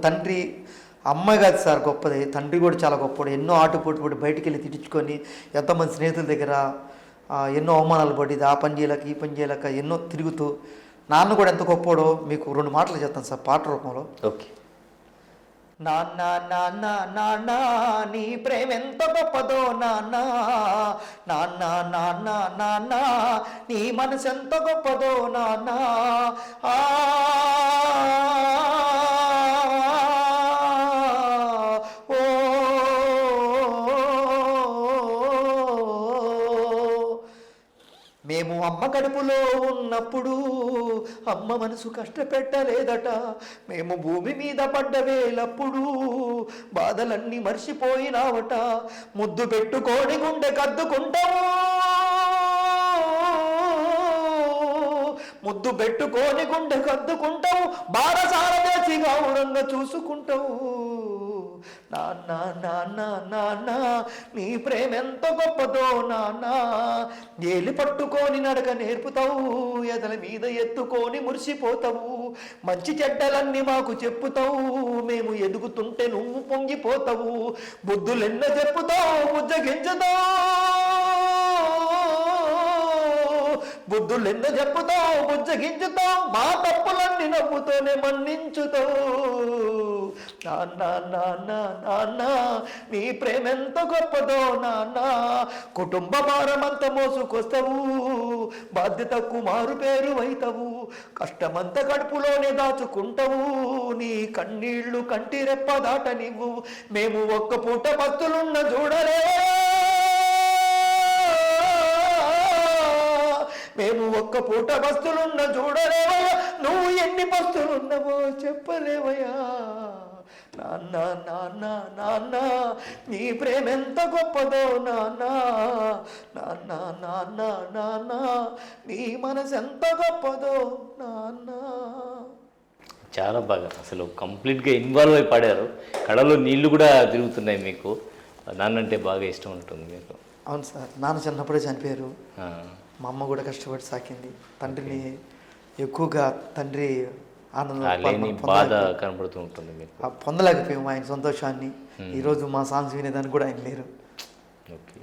తండ్రి అమ్మాయి కాదు సార్ గొప్పది, తండ్రి కూడా చాలా గొప్పడు. ఎన్నో ఆటుపోటు బయటికి వెళ్ళి తిట్టించుకొని ఎంతోమంది స్నేహితుల దగ్గర ఎన్నో అవమానాలు పడి ఆ పని చేయలేక ఈ పని చేయలేక ఎన్నో తిరుగుతూ నాన్న కూడా ఎంత గొప్పడో మీకు 2 మాటలు చెప్తాను సార్ పాట రూపంలో. ఓకే. నాన్న నాన్న నాన్న నీ ప్రేమ ఎంత గొప్పదో నాన్న, నాన్న నాన్న నాన్న నీ మనసు ఎంత గొప్పదో నాన్న. ఆ ఓ మేము అమ్మ కడుపులో ఉన్నప్పుడు అమ్మ మనసు కష్టపెట్టలేదట, మేము భూమి మీద పడ్డ వేలప్పుడు బాధలన్నీ మర్చిపోయినావట, ముద్దు పెట్టుకోని గుండె కద్దుకుంటావు, ముద్దు పెట్టుకోని గుండె కద్దుకుంటావు, బారసాల దేశి గౌరంగా చూసుకుంటావు. నాన్న నాన్న నాన్న నీ ప్రేమ ఎంత గొప్పదో నాన్న, ఏలి పట్టుకొని నడక నేర్పుతావు, ఎదల మీద ఎత్తుకొని మురిసిపోతావు, మంచి చెడ్డలన్నీ మాకు చెప్పుతావు, మేము ఎదుగుతుంటే నువ్వు పొంగిపోతావు, బుద్ధులెన్నో చెప్పుతావు బుజ్జగించుతావు, బుద్ధులెన్నో చెప్పుతావు బుజ్జగించుతావు, మా తప్పులన్నీ నవ్వుతోనే మన్నించుతావు. నాన్న నాన్న నాన్న నీ ప్రేమ ఎంత గొప్పదో నాన్న, కుటుంబ భారమంత మోసుకొస్తావు, బాధ్యతకు మారు పేరు అవుతావు, కష్టమంత కడుపులోనే దాచుకుంటావు, నీ కన్నీళ్లు కంటి రెప్ప దాట నీవు, మేము ఒక్క పూట భక్తులున్న చూడలే, మేము ఒక్క పూట బస్తులున్న చూడలేవయ్యా, నువ్వు ఎన్ని బస్తులున్నావో చెప్పలేవయ్యా. నాన్న నాన్న నాన్న నీ ప్రేమ ఎంత గొప్పదో నాన్న, నాన్న నాన్న నాన్న నీ మనసు ఎంత గొప్పదో నాన్న. చాలా బాగా అసలు కంప్లీట్గా ఇన్వాల్వ్ అయి పాడారు. కళలో నీళ్లు కూడా తిరుగుతున్నాయి. మీకు నాన్నంటే బాగా ఇష్టం ఉంటుంది మీకు? అవును సార్, నాన్న చిన్నప్పుడే చనిపోయారు, మా అమ్మ కూడా కష్టపడి సాకింది, తండ్రిని ఎక్కువగా తండ్రి బాధ కనబడుతూ ఉంటుంది మీకు. పొందలేకపోయాము ఆయన సంతోషాన్ని. ఈరోజు మా సాంగ్స్ వినేదానికి కూడా ఆయన లేరు. ఓకే.